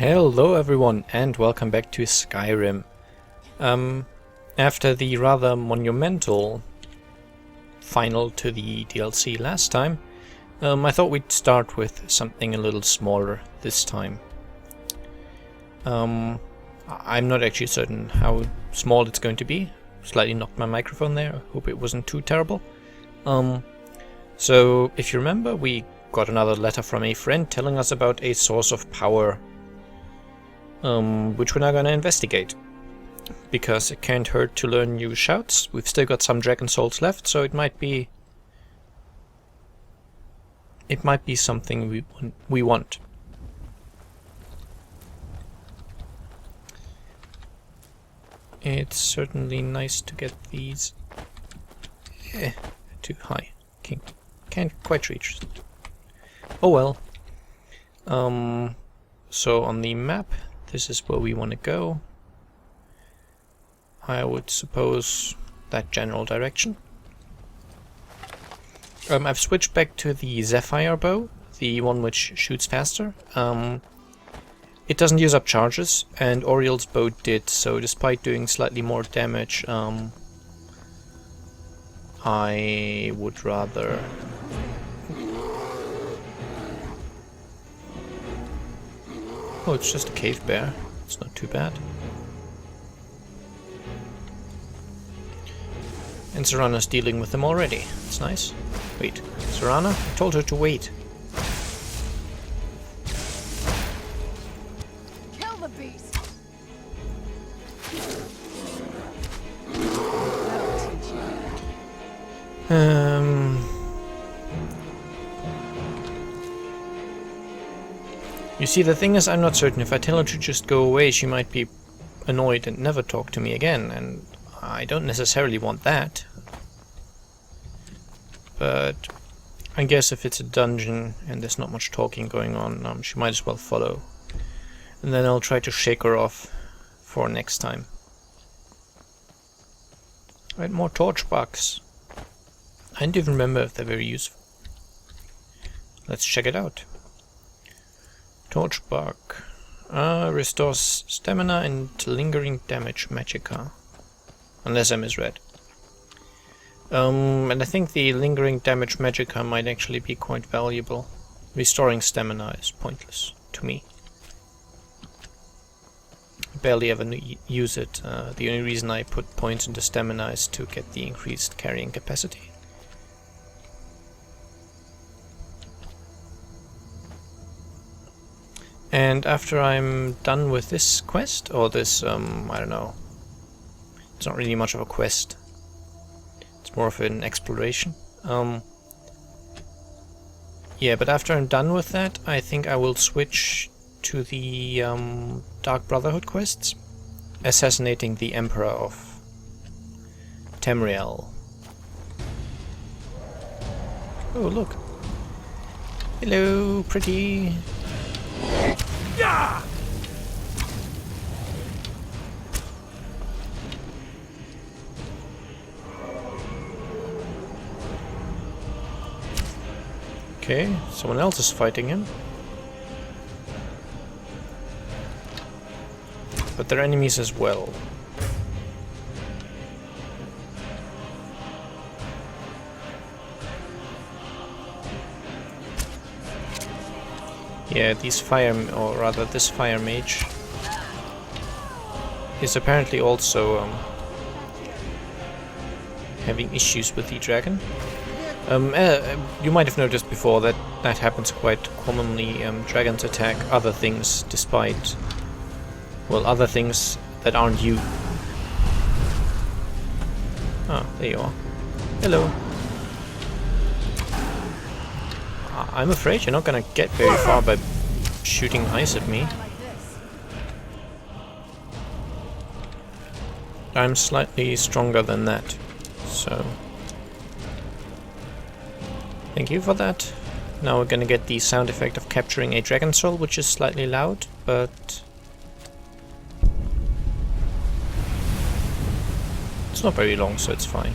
Hello everyone and welcome back to Skyrim. After the rather monumental final to the DLC last time, I thought we'd start with something a little smaller this time. I'm not actually certain how small it's going to be. Slightly knocked my microphone there, I hope it wasn't too terrible. So if you remember, we got another letter from a friend telling us about a source of power, which we're now going to investigate, because it can't hurt to learn new shouts. We've still got some dragon souls left, so it might be something we want. It's certainly nice to get these too high. Can't quite reach. Oh well. So on the map, this is where we want to go. I would suppose that general direction. I've switched back to the Zephyr bow, the one which shoots faster. It doesn't use up charges, and Oriel's bow did, so despite doing slightly more damage, I would rather... Oh, it's just a cave bear. It's not too bad. And Serana's dealing with them already. That's nice. Wait, Serana? I told her to wait. Kill the beast. You see, the thing is, I'm not certain. If I tell her to just go away, she might be annoyed and never talk to me again, and I don't necessarily want that. But I guess if it's a dungeon and there's not much talking going on, she might as well follow. And then I'll try to shake her off for next time. Right, more torch bugs. I don't even remember if they're very useful. Let's check it out. Torch bug. Restores stamina and lingering damage magicka. Unless I misread. And I think the lingering damage magicka might actually be quite valuable. Restoring stamina is pointless to me. I barely ever use it. The only reason I put points into stamina is to get the increased carrying capacity. And after I'm done with this quest, or this, I don't know, it's not really much of a quest, it's more of an exploration. Yeah, but after I'm done with that, I think I will switch to the Dark Brotherhood quests, assassinating the Emperor of Tamriel. Oh, look. Hello, pretty. Yeah. Okay, someone else is fighting him. But they're enemies as well. Yeah, these this fire mage is apparently also having issues with the dragon. You might have noticed before that happens quite commonly. Dragons attack other things despite, well, other things that aren't you. Ah, there you are. Hello. I'm afraid you're not gonna get very far by shooting ice at me. I'm slightly stronger than that, so... Thank you for that. Now we're gonna get the sound effect of capturing a dragon soul, which is slightly loud, but... it's not very long, so it's fine.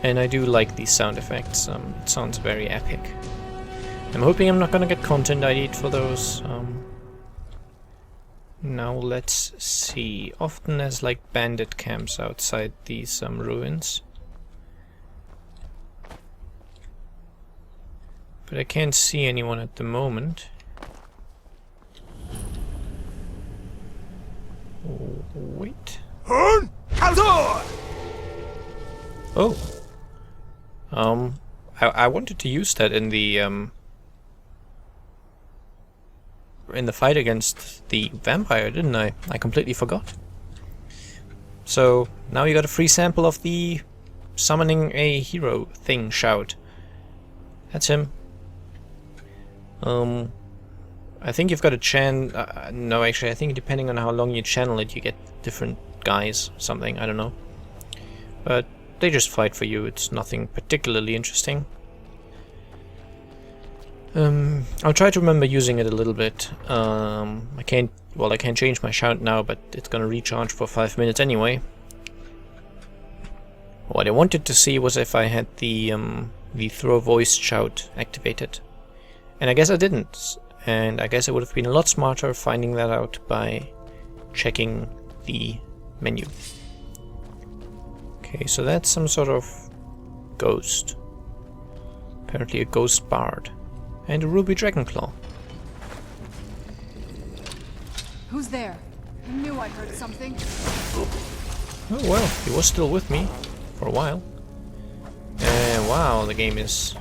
And I do like these sound effects. It sounds very epic. I'm hoping I'm not gonna get content ID'd for those. Now let's see. Often there's like bandit camps outside these ruins. But I can't see anyone at the moment. Oh, wait. Oh. I wanted to use that in the fight against the vampire, didn't I? I completely forgot. So now you got a free sample of the summoning a hero thing shout. That's him. I think you've got a no, actually, I think depending on how long you channel it, you get different guys, something, I don't know. But they just fight for you, it's nothing particularly interesting. I'll try to remember using it a little bit. I can't change my shout now, but it's gonna recharge for 5 minutes anyway. What I wanted to see was if I had the throw voice shout activated. And I guess I didn't. And I guess I would have been a lot smarter finding that out by checking the menu. Okay, so that's some sort of ghost. Apparently a ghost bard. And a ruby dragonclaw. Who's there? I knew I heard something. Oh well, he was still with me for a while. And wow, the game is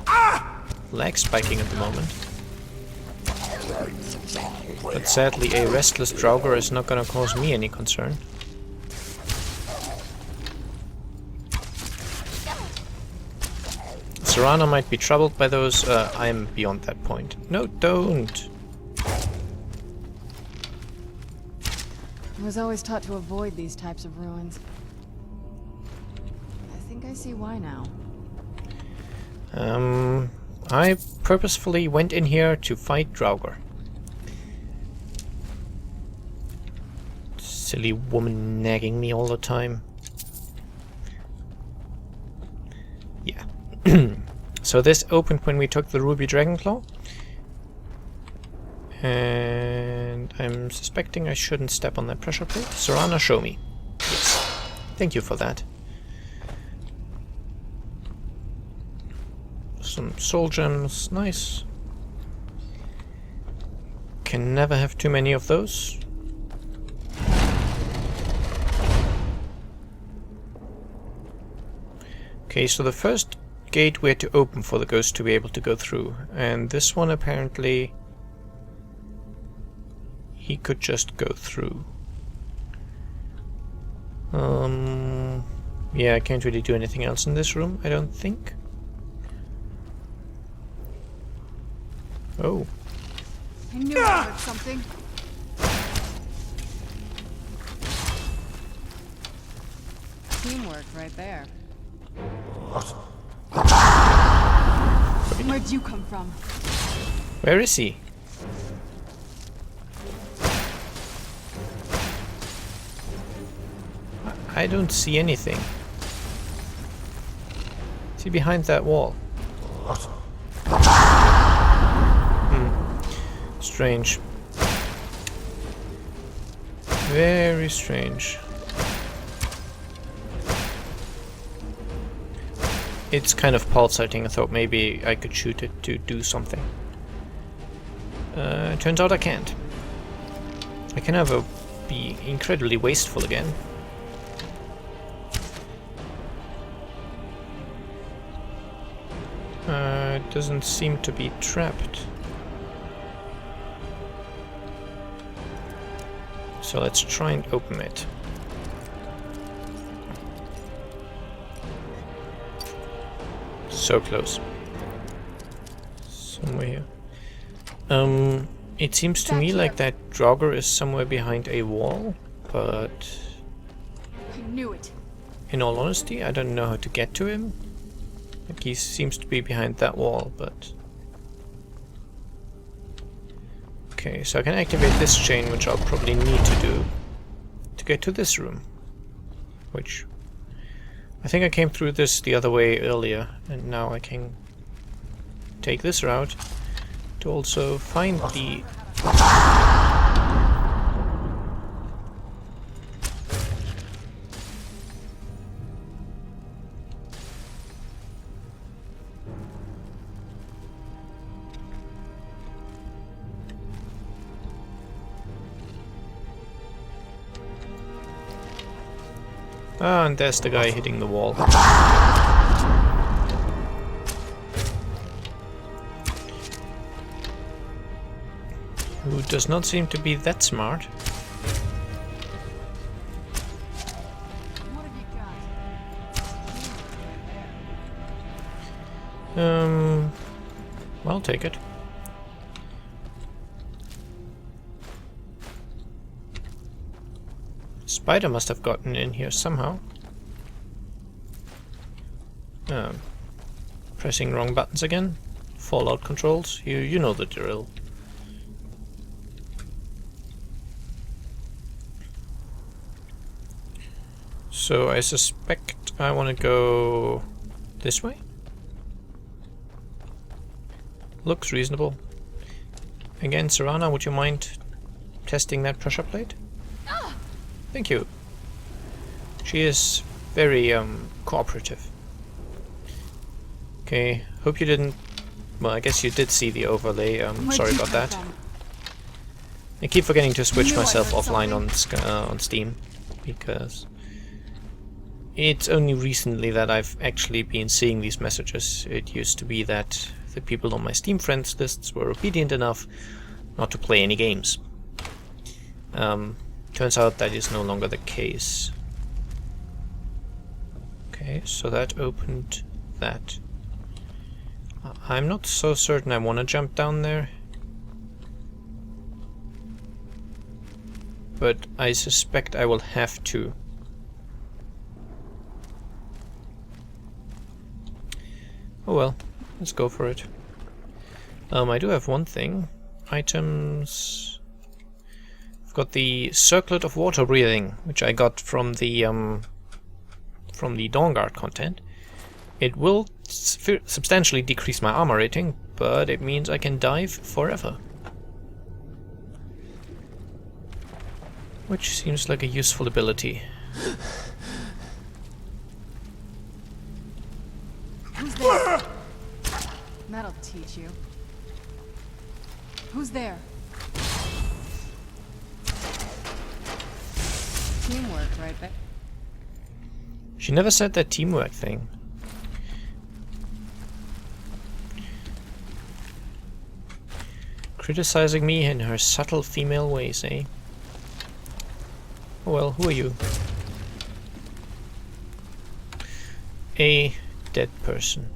lag spiking at the moment. But sadly, a restless Draugr is not gonna cause me any concern. Serana might be troubled by those. I'm beyond that point. No, don't! I was always taught to avoid these types of ruins. I think I see why now. I purposefully went in here to fight Draugr. Silly woman nagging me all the time. Yeah. So this opened when we took the ruby dragonclaw. And I'm suspecting I shouldn't step on that pressure plate. Serana, show me. Yes. Thank you for that. Some soul gems, nice. Can never have too many of those. Okay, so the first gate we had to open for the ghost to be able to go through, and this one apparently he could just go through. Yeah, I can't really do anything else in this room, I don't think. Oh. I knew I heard something. Teamwork right there. Where'd you come from? Where is he? I don't see anything. Is he behind that wall? Strange. Very strange. It's kind of pulsating. I thought maybe I could shoot it to do something. Turns out I can't. I can never be incredibly wasteful again. It doesn't seem to be trapped. So let's try and open it. So close. Somewhere here. It seems to me like that Draugr is somewhere behind a wall, but I knew it. in all honesty, I don't know how to get to him. Like, he seems to be behind that wall, but... Okay, so I can activate this chain, which I'll probably need to do to get to this room. Which I think I came through this the other way earlier, and now I can take this route to also find the... Ah, and there's the guy hitting the wall. Who does not seem to be that smart. What have you got? I'll take it. Spider must have gotten in here somehow. Pressing wrong buttons again. Fallout controls. You know the drill. So I suspect I want to go this way. Looks reasonable. Again, Serana, would you mind testing that pressure plate? Thank you. She is very cooperative. Okay, hope you didn't... Well, I guess you did see the overlay. Sorry about that. I keep forgetting to switch myself offline on Steam, because it's only recently that I've actually been seeing these messages. It used to be that the people on my Steam friends lists were obedient enough not to play any games. Turns out that is no longer the case. Okay, so that opened that. I'm not so certain I want to jump down there, but I suspect I will have to. Oh well, let's go for it. I do have one thing. Items. I've got the circlet of water breathing, which I got from the Dawnguard content. It will substantially decrease my armor rating, but it means I can dive forever. Which seems like a useful ability. Who's there? That'll teach you. Who's there? Teamwork, right back. She never said that teamwork thing. Criticizing me in her subtle female ways, eh? Oh well, who are you? A dead person.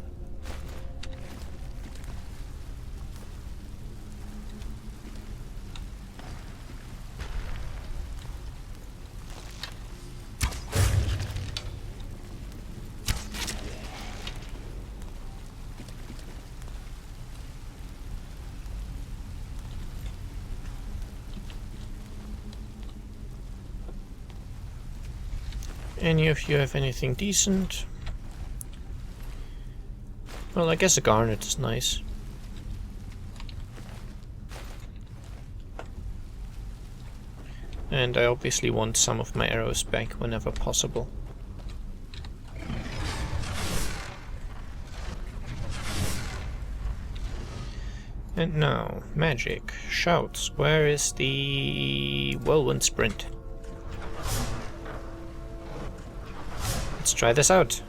Any of you have anything decent? Well, I guess a garnet is nice. And I obviously want some of my arrows back whenever possible. And now, magic. Shouts. Where is the whirlwind sprint? Let's try this out.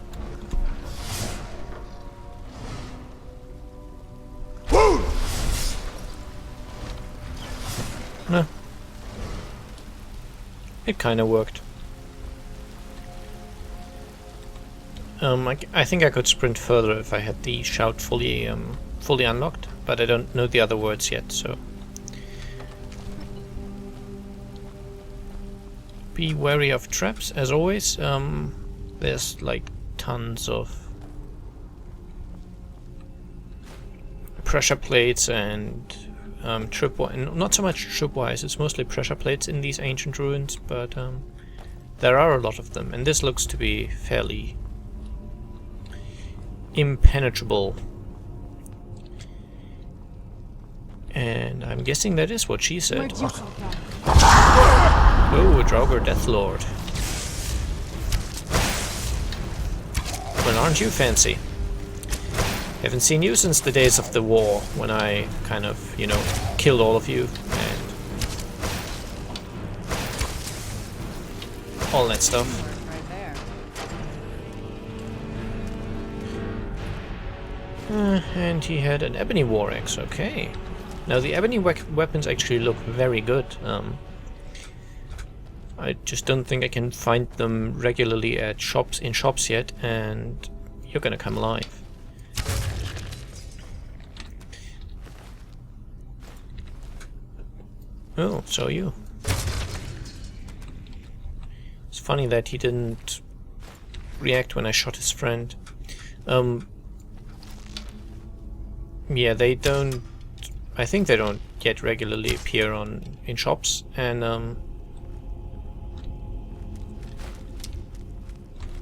No. It kinda worked. I think I could sprint further if I had the shout fully unlocked, but I don't know the other words yet, so... Be wary of traps, as always. There's like tons of pressure plates and tripwires. Not so much tripwires, it's mostly pressure plates in these ancient ruins, but there are a lot of them, and this looks to be fairly impenetrable. And I'm guessing that is what she said. Where'd you come from? Oh, a Draugr Deathlord. Well, aren't you fancy? Haven't seen you since the days of the war, when I kind of, you know, killed all of you and all that stuff. Right there. And he had an ebony war axe, okay. Now the ebony weapons actually look very good. I just don't think I can find them regularly at shops yet, and you're gonna come alive. Oh, so you. It's funny that he didn't react when I shot his friend. Yeah, they don't. I think they don't yet regularly appear in shops, and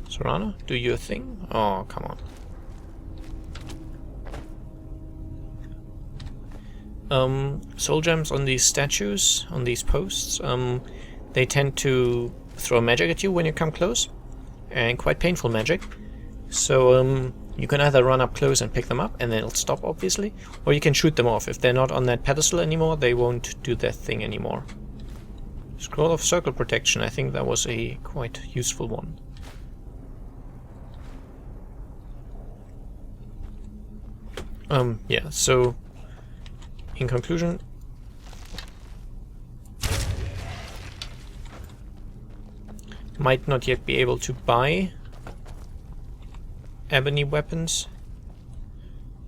Serana, do your thing. Oh, come on. Soul gems on these statues, on these posts, they tend to throw magic at you when you come close, and quite painful magic. So you can either run up close and pick them up, and then it'll stop, obviously, or you can shoot them off. If they're not on that pedestal anymore, they won't do their thing anymore. Scroll of Circle Protection, I think that was a quite useful one. Yeah, so in conclusion, might not yet be able to buy ebony weapons.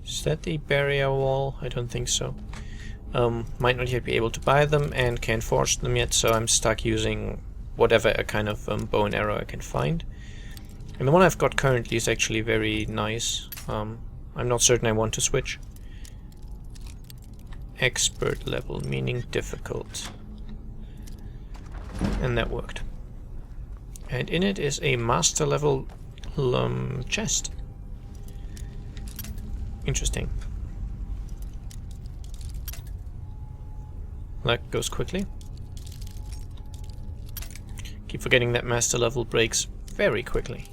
Is that the barrier wall? I don't think so. Might not yet be able to buy them and can't forge them yet, so I'm stuck using whatever kind of bow and arrow I can find. And the one I've got currently is actually very nice. I'm not certain I want to switch. Expert level, meaning difficult. And that worked. And in it is a master level chest. Interesting. That goes quickly. Keep forgetting that master level breaks very quickly.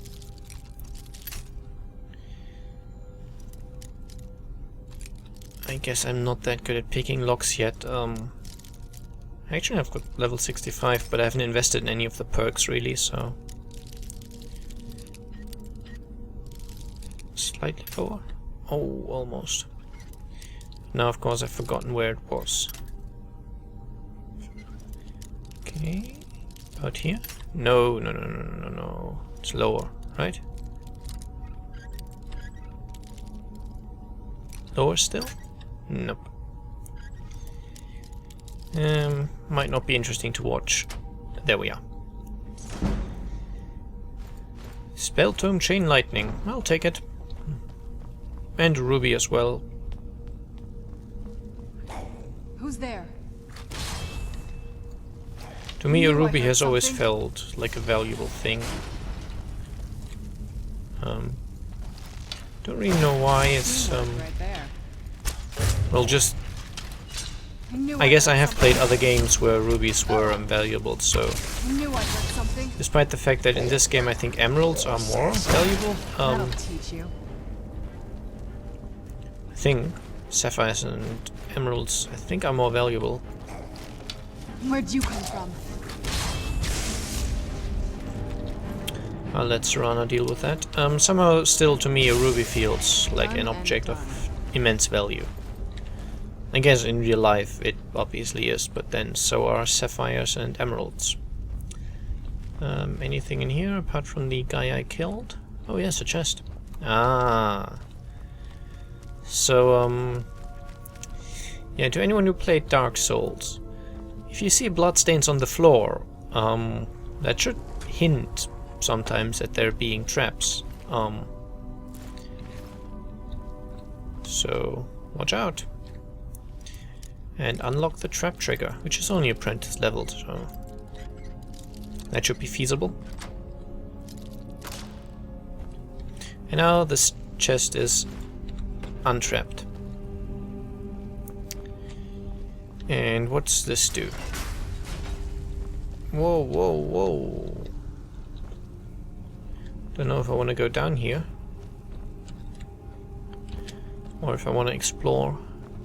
I guess I'm not that good at picking locks yet. Actually, I've got level 65, but I haven't invested in any of the perks really, so... Slightly lower? Oh, almost. Now, of course, I've forgotten where it was. Okay, about here? No. It's lower, right? Lower still? Nope. Might not be interesting to watch. There we are. Spell Tome Chain Lightning. I'll take it. And Ruby as well. Who's there? To me, a Knew I ruby heard has always something. felt like a valuable thing. Don't really know why it's Right there. well, just Knew I guess I heard have something. played other games where rubies were valuable, so Knew I heard something. despite the fact that in this game I think emeralds are more valuable, That'll teach you. I think sapphires and emeralds I think are more valuable. Where'd you come from? I'll let Serana deal with that. Somehow still to me a ruby feels like an Done and object of done. immense value. I guess in real life it obviously is, but then so are sapphires and emeralds. Anything in here apart from the guy I killed? Oh yes, a chest. Ah. So, yeah, to anyone who played Dark Souls, if you see bloodstains on the floor, that should hint sometimes at there being traps. So, watch out. And unlock the trap trigger, which is only apprentice leveled, so that should be feasible. And now the chest is untrapped. And what's this do? Whoa, whoa, whoa. Don't know if I want to go down here. Or if I want to explore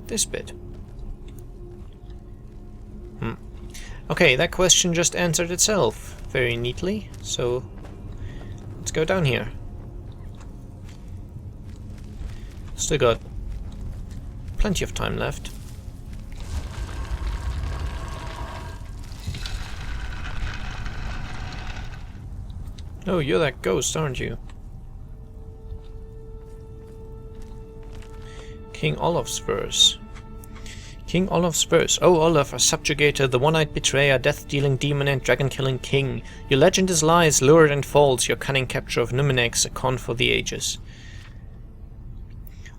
this bit. Okay, that question just answered itself very neatly, so let's go down here. Still got plenty of time left. Oh, you're that ghost, aren't you? King Olaf's verse. King Olaf's verse. O Olaf, a subjugator, the one-eyed betrayer, death-dealing demon and dragon-killing king. Your legend is lies, lurid and false, your cunning capture of Numenex, a con for the ages.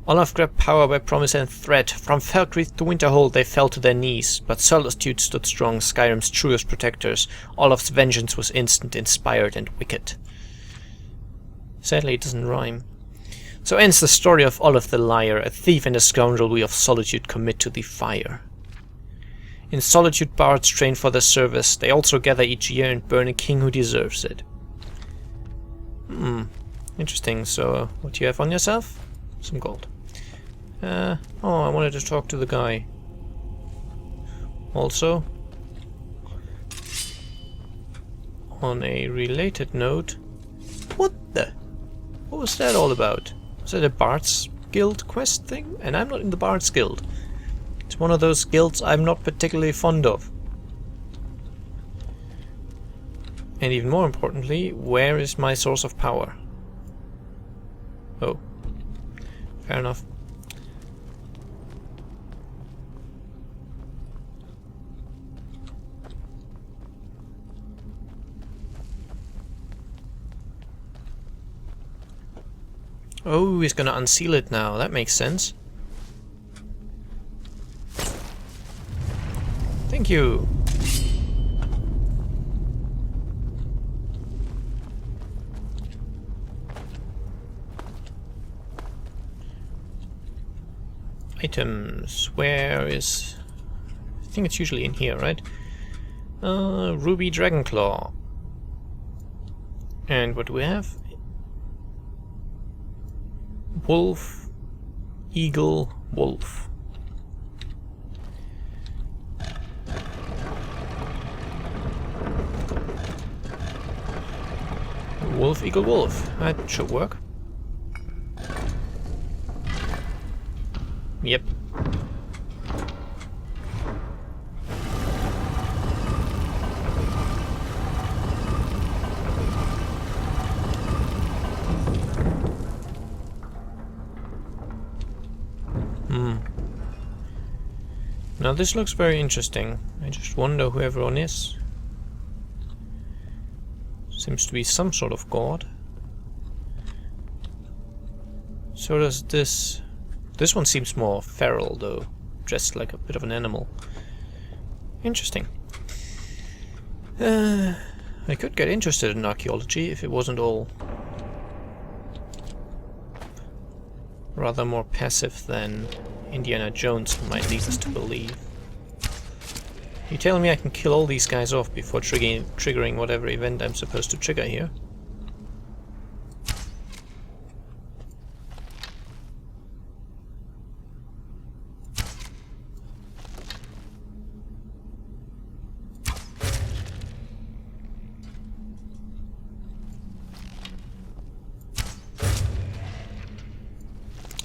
Olaf grabbed power by promise and threat. From Falkreath to Winterhold they fell to their knees, but Solitude stood strong, Skyrim's truest protectors. Olaf's vengeance was instant, inspired and wicked. Sadly, it doesn't rhyme. So ends the story of Olaf the Liar, a thief and a scoundrel we of Solitude commit to the fire. In Solitude bards train for their service, they also gather each year and burn a king who deserves it. Interesting. So, what do you have on yourself? Some gold. Oh, I wanted to talk to the guy. Also, on a related note, what was that all about? Was that a Bard's Guild quest thing? And I'm not in the Bard's Guild. It's one of those guilds I'm not particularly fond of. And even more importantly, where is my source of power? Oh. Fair enough. Oh, he's gonna unseal it now. That makes sense. Thank you. Items. Where is... I think it's usually in here, right? Ruby Dragonclaw. And what do we have? Wolf, Eagle, Wolf. Wolf, Eagle, Wolf. That should work. Yep. Now this looks very interesting. I just wonder who everyone is. Seems to be some sort of god. So does this... This one seems more feral though, dressed like a bit of an animal. Interesting. I could get interested in archaeology if it wasn't all rather more passive than Indiana Jones might lead us to believe. You telling me I can kill all these guys off before triggering whatever event I'm supposed to trigger here?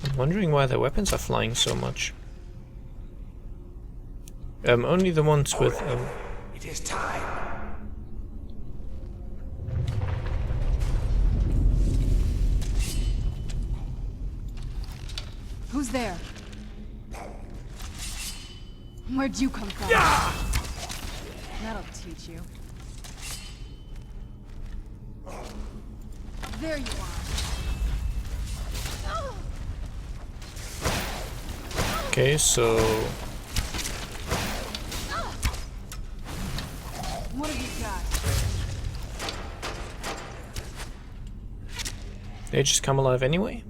I'm wondering why their weapons are flying so much. Only the ones with... It is time. Who's there? Where'd you come from? Yeah! That'll teach you. There you are. Okay, so... What have you got? They just come alive anyway?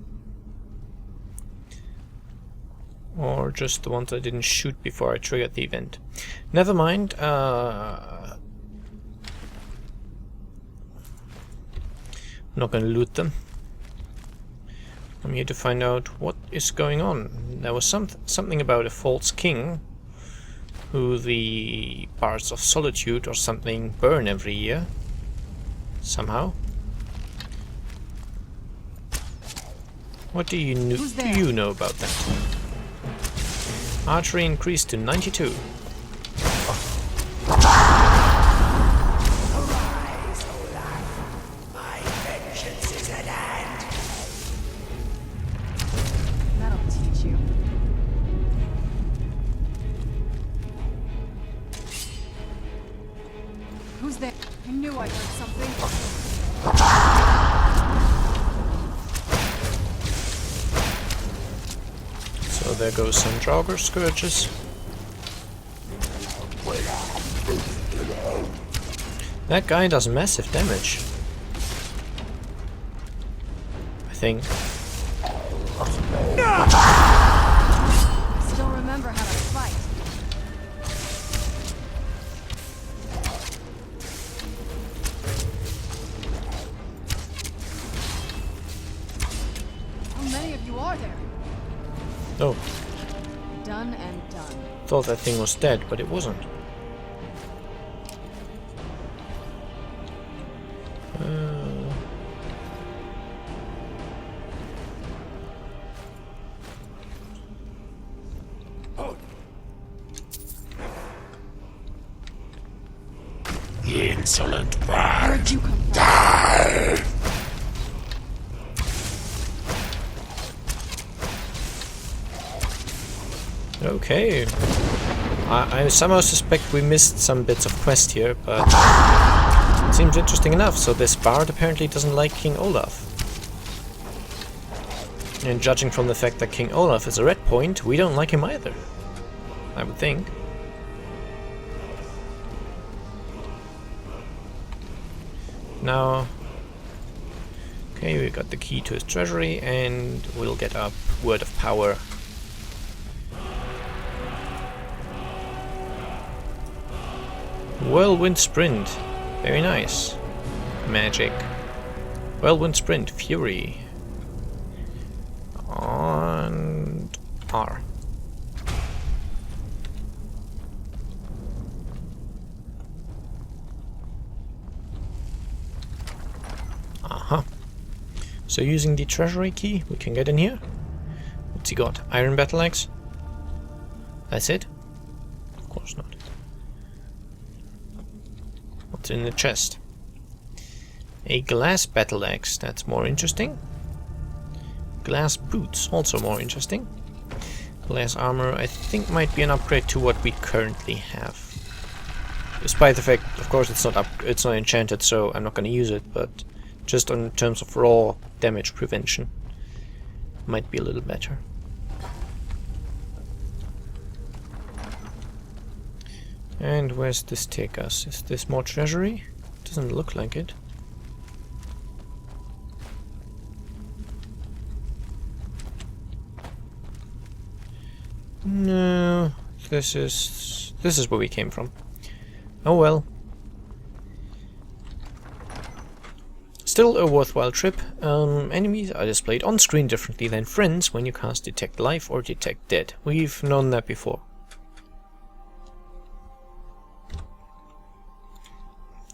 Or just the ones I didn't shoot before I triggered the event. Never mind. I'm not gonna loot them. I'm here to find out what is going on. There was something about a false king who the Bards of Solitude or something burn every year. Somehow. What do you know about that? Archery increased to 92. Who's there? I knew I heard something. So there goes some Draugr Scourges. That guy does massive damage. I think. I still remember how to fight. How many of you are there? Oh, Done and done. thought that thing was dead, but it wasn't. The insolent bird. Where'd you come from? Okay. I somehow suspect we missed some bits of quest here, but it seems interesting enough. So this bard apparently doesn't like King Olaf. And judging from the fact that King Olaf is a red point, we don't like him either. I would think. Now, okay, we got the key to his treasury, and we'll get our word of power. Whirlwind Sprint, very nice. Magic. Whirlwind Sprint, Fury. And R. Aha. So using the treasury key, we can get in here. What's he got? Iron battle axe? That's it? Of course not. What's in the chest? A glass battle axe, that's more interesting. Glass boots, also more interesting. Glass armor, I think might be an upgrade to what we currently have. Despite the fact, of course, it's not enchanted, so I'm not going to use it, but just in terms of raw damage prevention, might be a little better. And where's this take us? Is this more treasury? Doesn't look like it. No, this is where we came from. Oh well. Still a worthwhile trip. Enemies are displayed on screen differently than friends when you cast Detect Life or Detect Dead. We've known that before.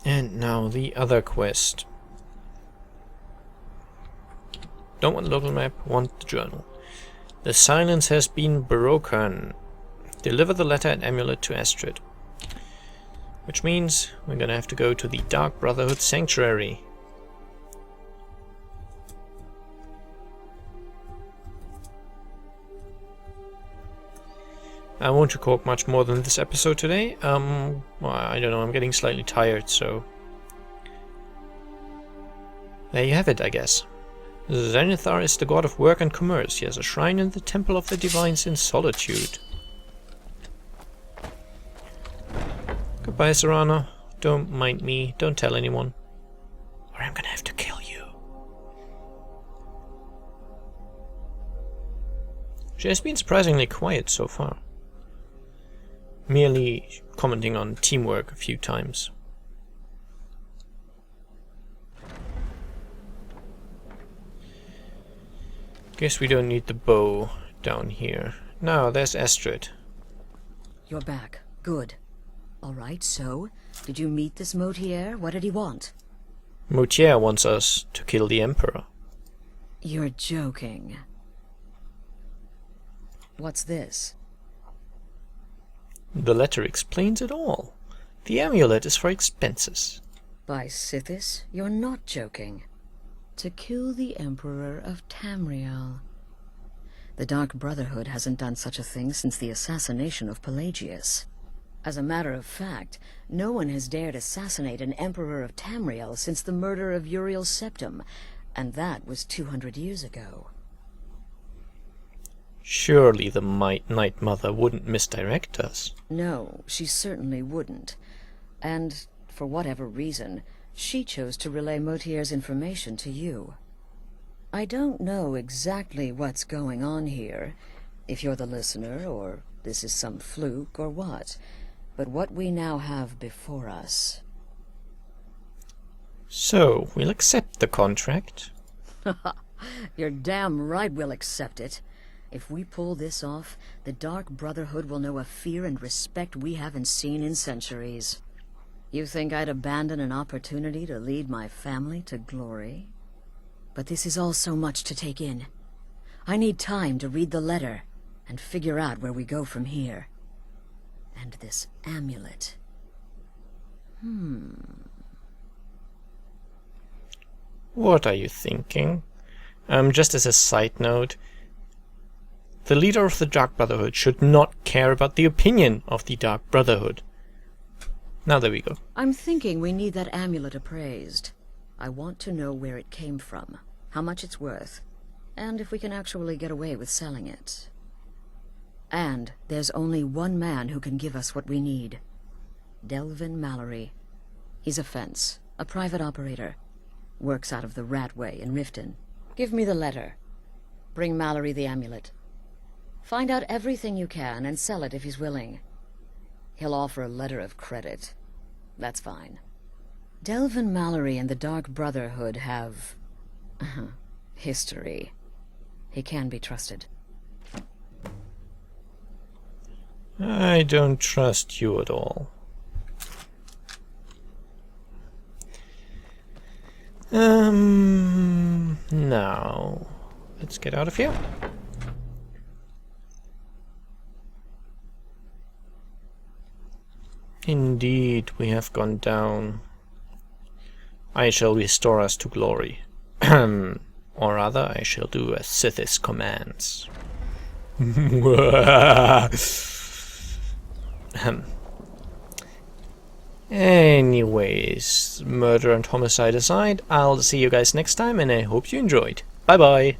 And now the other quest. Don't want the local map, want the journal. The silence has been broken. Deliver the letter and amulet to Astrid. Which means we're gonna have to go to the Dark Brotherhood Sanctuary. I won't record much more than this episode today. Well, I don't know, I'm getting slightly tired, so... there you have it, I guess. Zenithar is the god of work and commerce. He has a shrine in the Temple of the Divines in Solitude. Goodbye, Serana. Don't mind me, don't tell anyone. Or I'm gonna have to kill you. She has been surprisingly quiet so far. Merely commenting on teamwork a few times. Guess we don't need the bow down here. Now, there's Astrid. You're back. Good. Alright, so, did you meet this Motier? What did he want? Motier wants us to kill the Emperor. You're joking. What's this? The letter explains it all. The amulet is for expenses. By Sithis, you're not joking. To kill the Emperor of Tamriel. The Dark Brotherhood hasn't done such a thing since the assassination of Pelagius. As a matter of fact, no one has dared assassinate an Emperor of Tamriel since the murder of Uriel Septim, and that was 200 years ago. Surely the Night Mother wouldn't misdirect us. No, she certainly wouldn't. And, for whatever reason, she chose to relay Motier's information to you. I don't know exactly what's going on here, if you're the listener, or this is some fluke, or what. But what we now have before us... So, we'll accept the contract? You're damn right we'll accept it. If we pull this off, the Dark Brotherhood will know a fear and respect we haven't seen in centuries. You think I'd abandon an opportunity to lead my family to glory? But this is all so much to take in. I need time to read the letter and figure out where we go from here. And this amulet. What are you thinking? Just as a side note, the leader of the Dark Brotherhood should not care about the opinion of the Dark Brotherhood. Now there we go. I'm thinking we need that amulet appraised. I want to know where it came from, how much it's worth, and if we can actually get away with selling it. And there's only one man who can give us what we need. Delvin Mallory. He's a fence, a private operator. Works out of the Ratway in Riften. Give me the letter. Bring Mallory the amulet. Find out everything you can and sell it if he's willing. He'll offer a letter of credit. That's fine. Delvin Mallory and the Dark Brotherhood have... history. He can be trusted. I don't trust you at all. Now, let's get out of here. Indeed, we have gone down. I shall restore us to glory. Or rather, I shall do as Sithis commands. Anyways, murder and homicide aside, I'll see you guys next time, and I hope you enjoyed. Bye bye!